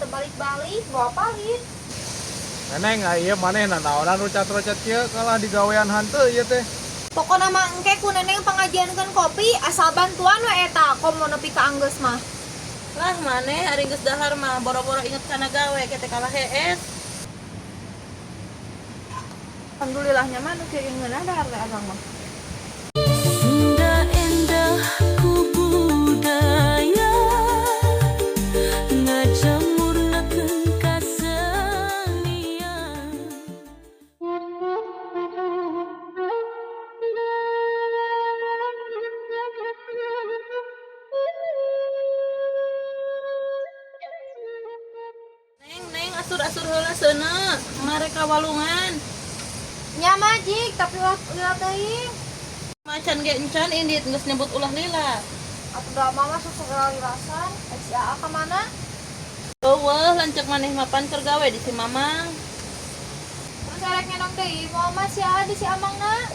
terbalik-balik bawa palit. Neneng ieu manehna naonan rucat-rucat kieu kalah digawean hanteu ieu teh. Pokona mah engke ku neneng pangajiankeun kopi asal bantuan we eta komo nepi ka anggeus mah. Lah maneh ari geus dahar mah boro-boro inget kana gawe kete kalah hees. Alhamdulillahnya mah nu kieu ngeunah dahar we abang mah. Indah-indah ku budaya ngajamurnakeun kasenian. Neng asur-asur heula seuneu mareka walungan. Nya majik tapi lila teuing. Macan ge encan indit geus nyebut ulah lila. Atuh da mama segala lirasan, si Aa ka mana? Eueuh lanceuk maneh mapan keur gawe di si Mamang. Terus erek ngendong deui moal mah si Aa di si Amangna.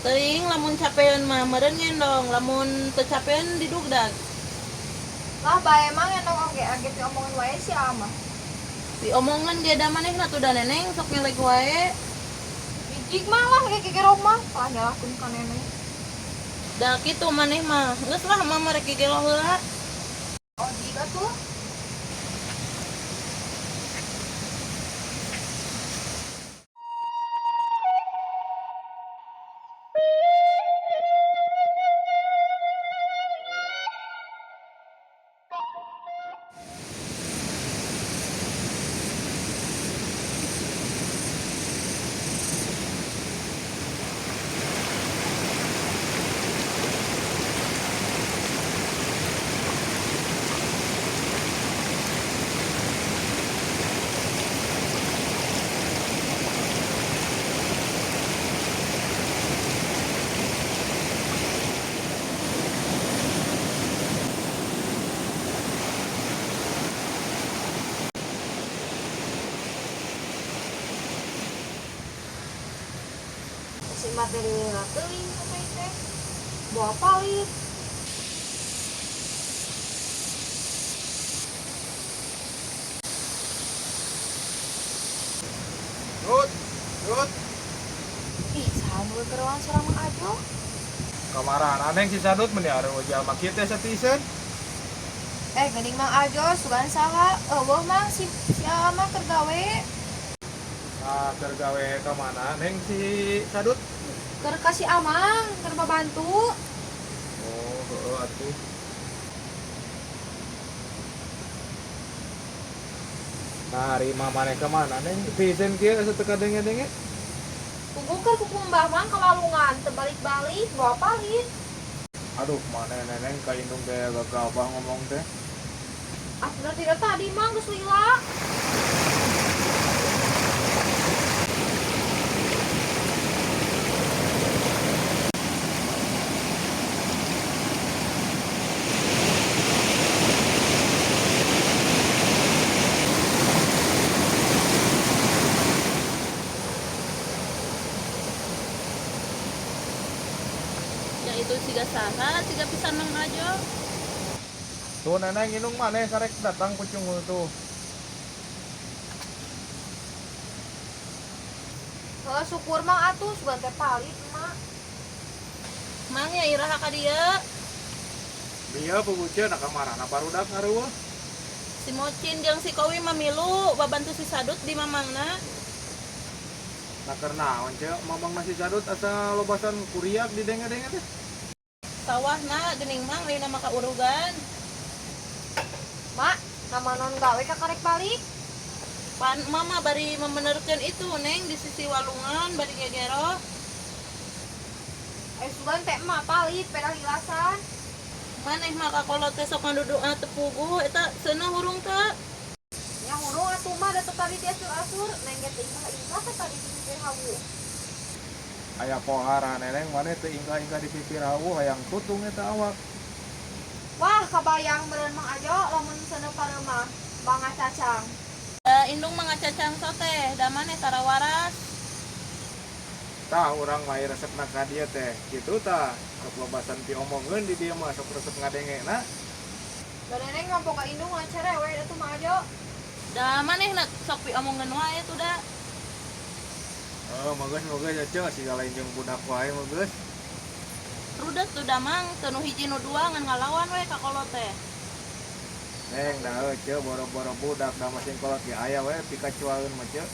Teuing lamun capeun mah meureun ngendong, lamun teu capeun didugdag. Lah bae mah ngendong oge aget diomongin wae si Aa mah. Diomongan dia da manehna tuh da neneng sok ngeleg wae. Bijik mah lah ge gerok mah, lah nyalahkeun ka neneng. Da kitu maneh mah, geus lah mama rek gelo heula. Oh jiga tuh. Si materi lila teuing apa teh. Bawa palit. Rut, Rut, Ih, sahan we kerewan sareng Mang Ajo. kamarahan neng si Sadut meni are jalma kieu teh satisen. Geuning Mang Ajo sugan saha? Eueuh Mang si Aa mah keur gawe. Keur gawe ka mana neng si Sadut? Keur ka si Amang, keur babantu. Oh, heueuh atuh. Nah, hari mah maneh ka mana neng? Pisen kieu asa teu kadenge-denge. Tunggu keur kuku Mbah Mang kawalungan terbalik-balik bawa palit. Aduh, maneh neneng ka indung teh gagabah ngomong teh. Bener tidak tadi Mang geus lila. Ya itu siga saha, siga pisan Mang Ajo. Tuh neneng indung maneh karek datang pucung tuh. Syukur Mang atuh sugan teh palit emak. Mang ya iraha ka dieu. Dia puguceun ka marana barudak ngareueuh. Si Mocin jeung si Kowi mamilu babantu si Sadut di mamangna. Nah karena once mamang nasi Sadut asa lobasan kuriak di denge-denge teh. Sawahna geuning Mang ayeuna maka urugan. Mak, nama non gawe ka karek balik. Pan mama bari membenerkeun itu neng di sisi walungan bari gegero. Sugan teh emak palit peda hilasan. Maneh maka kolot teh sok ngandudukna teu puguh eta seuneu hurung teu. Yang hurung atuh mah da tadi ti asur-asur neng ge teh ingkah teh tadi di pipir hawu. Aya pohara neneng maneh teu ingkah-ingkah di pipir hawu hayang tutung eta awak. Wah, kabayang meureun Mang Ajo lamun seuneu pareumah Bang Cacang. Indung mangacacang teh da maneh tara waras. Tah urang mah resepna ka dieu teh kitu tah sok lobasan diomongkeun di dieu mah sok resep ngadengena. Da neneng mampu ka indung ngan cerewet atuh Mang Ajo. Da maneh nak sok piomongan wae tuh da. Mageus ya ce siga lain jeung budak wae mageus. Rudet tuh da mang teu nu hiji nu dua ngan ngalawan we ka kolot teh. Neng da ce boro-boro budak da masing kolot ge aya we pikacuaeun mah ce.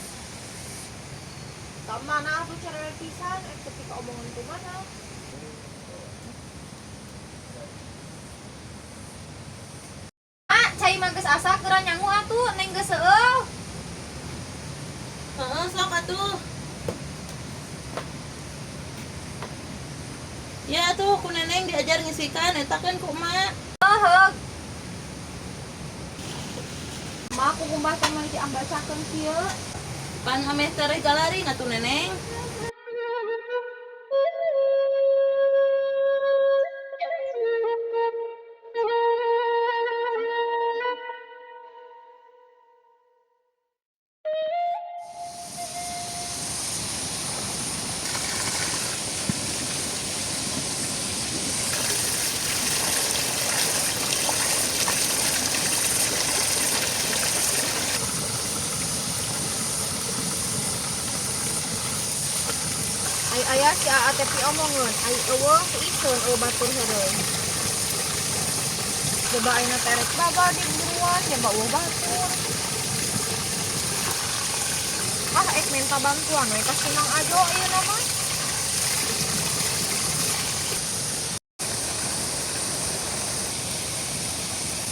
Tah mana atuh cerewet pisan ketika omongan itu mana? Cai mah geus asa keur nyangu atuh neng geus seueuh. Heeh sok atuh. Ya tuh ku neneng diajar ngisikan eta kan ku emak. Heug. Ma aku kumbah teh mah diambacakeun kieu. Pan ameh teh galari ngatuh neneng. Ai aya si Aa teh omongan, ai eueuh iseun batur heureuy. Coba ayeuna terek baba di buruan ya eueuh batur. Ek minta bantuan we ka Mang Ajo ieu mah.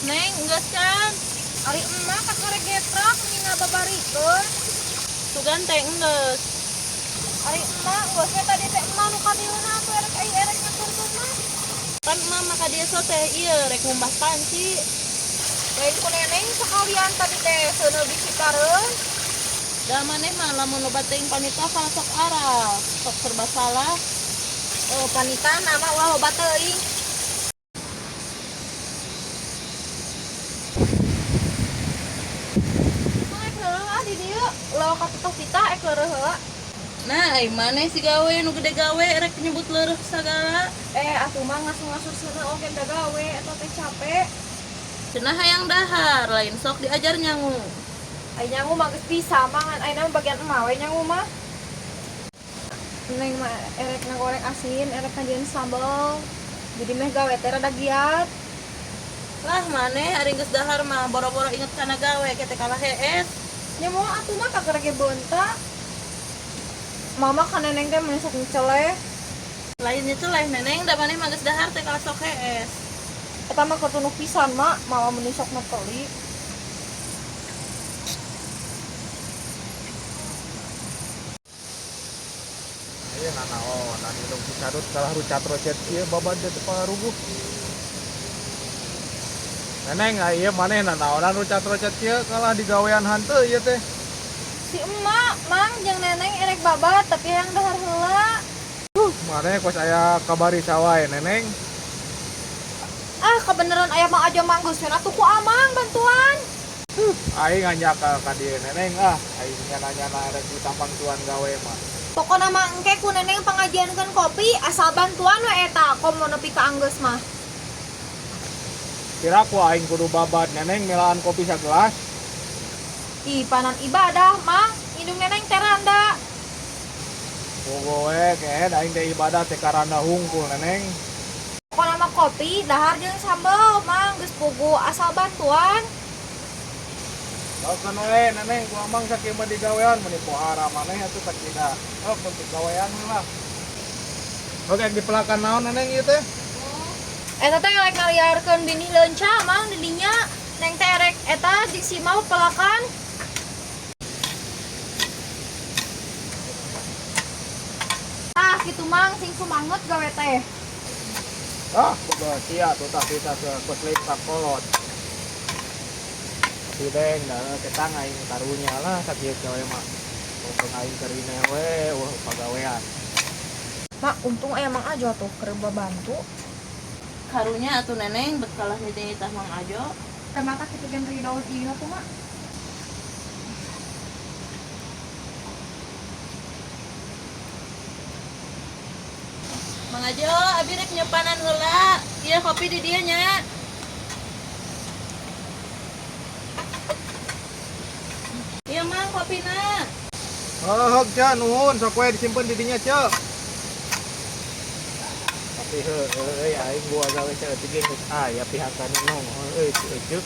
Neng geus kan. Ari emak ka karegetrak ninga babarikeun. Sugan teh geus. Ari emak geus we tadi teh emak nu kadieuna atuh erek nyaturkeun mah. Kan emak maka dia so teh ieu rek ngumbas panci. Lain ku neneng sakalian tadi teh seuneu bisi kareun. Da maneh mah lamun loba teuing panita kana sok arah, sok serba salah. Panita nama ulah loba teuing. Ek heula di dieu, ulah ka tutup pita ek leureut heula. Nah, ai maneh si gawe nu gede gawe rek nyebut leureut sagala. Atuh mah ngasuh-ngasuh seuneu oge da gawe eta teh capek. Cenah hayang dahar, lain sok diajar nyangu. Ai nyangu mah geus bisa mangan ayeuna bagian emak we nyangu mah. Neng mah erek ngagoreng asin, erek ngajieun sambal. Jadi meh gawe teh rada giat. Lah maneh ari geus dahar mah boro-boro inget kana gawe kete kalah hees. Nya moal atuh mah kakerege beunta. Mama kan neneng teh meh sok ngeceleh. Lain itu lain neneng da maneh mah geus dahar teh kalah sok hees. Eta mah ketunuk pisan mak, malah meni sok neteli. Ieu nanaon anu dong sadut kalah rucat rocet ieu babad teh paruguh. Neneng ieu maneh nanaonan rucat rocet ieu kalah digawean hanteu ieu teh. Si emak, mang jeung neneng erek babat tapi yang dahar heula. Maneh kos aya kabari sawae neneng. Kebeneran aya Mang Ajo manggeuskeun atuh ku amang bantuan. Aing ngajak ka dieu neneng aing nyana-nyana rek minta bantuan gawe mah. Pokona mah engke ku neneng pangajiankeun kopi asal bantuan we eta komo nepi ka anggeus mah. Kira ku aing kudu babat neneng melaan kopi sagelas. Ih panan ibadah mang, indung neneng teh randa. Pogo we kehe aing teh ibadah teh karanda hungkul neneng. Pokona mah kopi dahar jeung sambel mang geus pugu asal bantuan. Lakukan we neneng ku amang sakieu mah digawean meni pohara maneh atuh sakina. Penting gawean lah. Oke dipelakan naon neneng ieu teh? Eta teh rek ngaliarkeun bini leunca mang di dinya. Neng teh rek eta jeung si mau pelakan. Kitu mang sing sumanget gawe teh. Boga sia tuh tah kita ke kosleik kolot. Si deng da ketang aing karunya lah sakieu gawe mah. Pokong aing kerine we pagawean. Mak untung aya Mang Ajo tuh keur bantu. Karunya atuh neneng bet kalah nyitah Mang Ajo. Teh mata kitu gen ridho ieu tuh mak. Mang Ajo, abi rek nyopanan heula. Ieu kopi di dieu nya. kopina. Oh, Cek, nuhun, sok we disimpen di dinya, Cek. Tapi heueuy aing gua gawe Cek tinggi geus aya pihakan nong. Cek.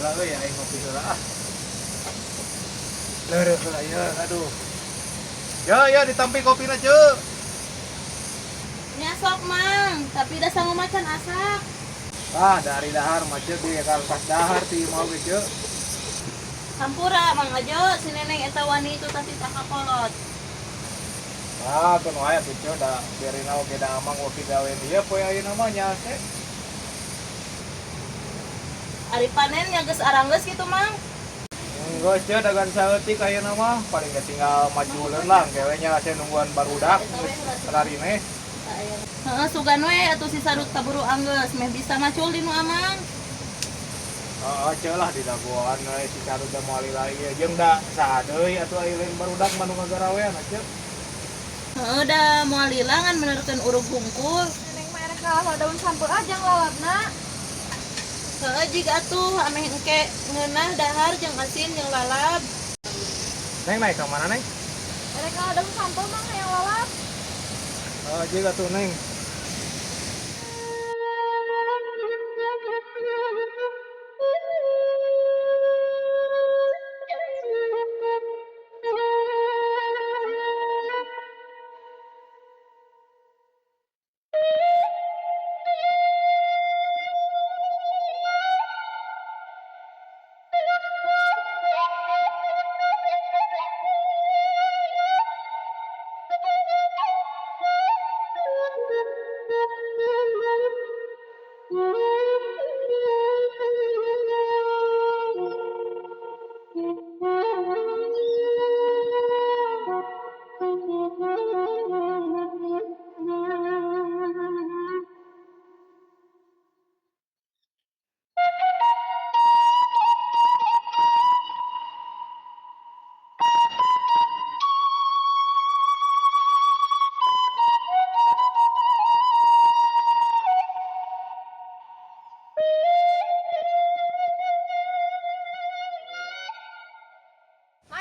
Lah euy aing ngopi heula ah. Leureuh heula ya, aduh. Ya ditampi kopina, Cek. Nya sok mang, tapi da sangu macan asak. Ah, dari dahar mah Cek di kalkas dahar ti mau ge, Cek. Sampura mang ajo si neneng eta wani itu tadi tak kolot. Ah, kan wae tuh Cek da biarin oge da amang ngopi gawe dia poe ayeuna mah nya teh. Ari panen nya geus aranggeus kitu mang. Geus Cek dagan saeutik ayeuna mah paling ge tinggal majuleun lang gawe nya asa nungguan barudak geus sararine. Heeh, sugan we atuh si Sarut kaburu anggeus meh bisa macul di nu amang. Heeh, Cek lah di dagoan we si Carut da moali lagi jeung da saha deui atuh aya lain barudak manu ngagarawean Cek. Heeh, da moal lilangan menerkeun urug hungkul. Neneng mah erek kalah daun sampeu aja lalapna. Heeh, jiga atuh ameh engke ngeunah dahar jeung asin jeung lalab. Neng naik ka mana, Neng? Erek kalah daun sampeu mah yang lalap. Jiga tuh, Neng.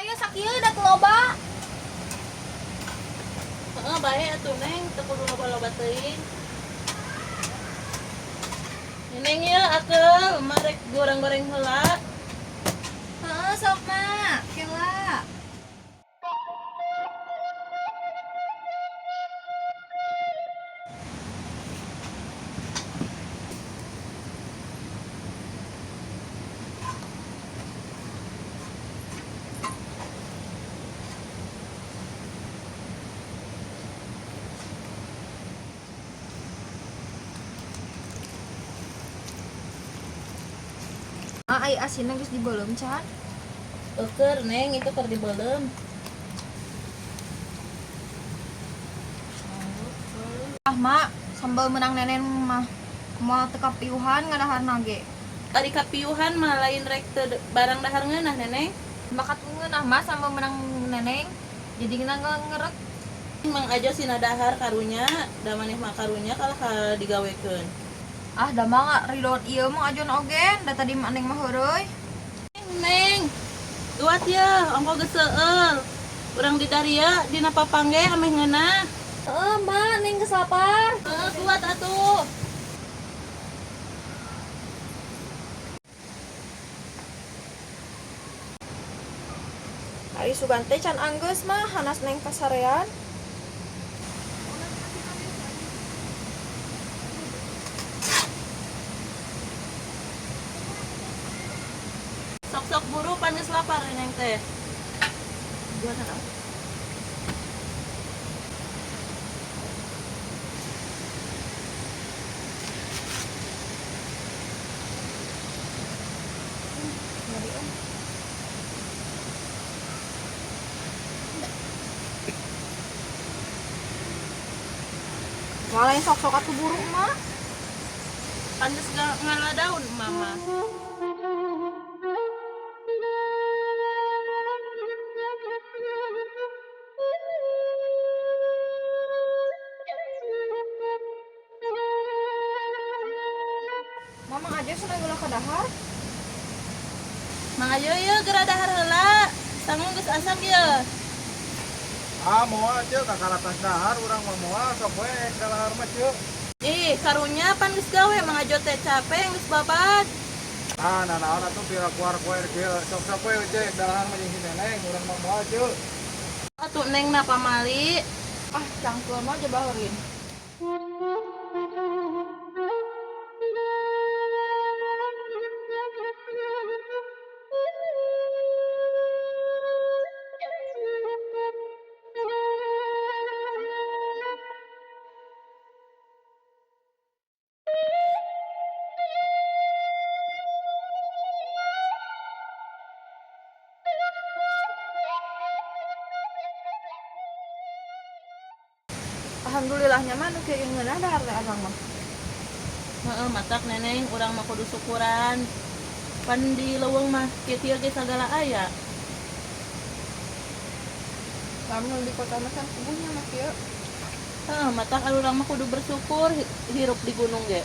Ayo sakieu da loba. Heeh, bae atuh neng teu kudu loba-loba teuing. Neng ya akeul marek goreng-goreng heula. Heeh, sok mah. Kela. Ai asinna geus dibeuleum can. Keur neng itu keur dibeuleum. Ah mak, sambal menang nenen mah moal teu kapiuhan ngadaharna ge. Ari kapiuhan mah lain rek teu barang dahar ngeunah neneng. Bakat ngeunah mah sambal menang neneng. Jadi ngerek. Mang aja sina dahar karunya, da maneh mah karunya kalah digawekeun. Ah da mah ridon ieu mah ajon ogen, da tadi mah neng mah heureuy. Neng, duat ya, ongko geus seueul. Urang di daria dina papangge ameh ngeunah. Heeh, mak neng geus lapar. Duat atuh. Ari Sugante can anggeus mah hanas neng kasarean. Sok-sok buru panis lapar neng teh. Buat apa? Walain sok-sok atuh buru mah. Pantes gak ngalah daun mama. Mamang aja senang gula kadahar. Mang ayo ye geura dahar heula. Sanggung geus asap ye. Ah moal ceu kakaratas dahar urang mah moal sok we dalahar mah ceu. Ih, karunya pan geus gawe Mang Ajo teh capek geus babat. Ah nanaon atuh pira kuar kuar kieu sok-sok we cek dalahar mah jeung si Neneng urang mah moal ceu. Atuh neng na pamali. Ah, cangkel mah aja baherin. Alhamdulillahnya mah nu kieu ngeunah dahar teh akang mah. Heeh, matak neneng urang mah kudu syukuran. Pan di leuweung mah kieu ge sagala aya. Lamun di kota mah kan kubuhnya mah kieu. Heeh, matak urang mah kudu bersyukur hirup di gunung ge.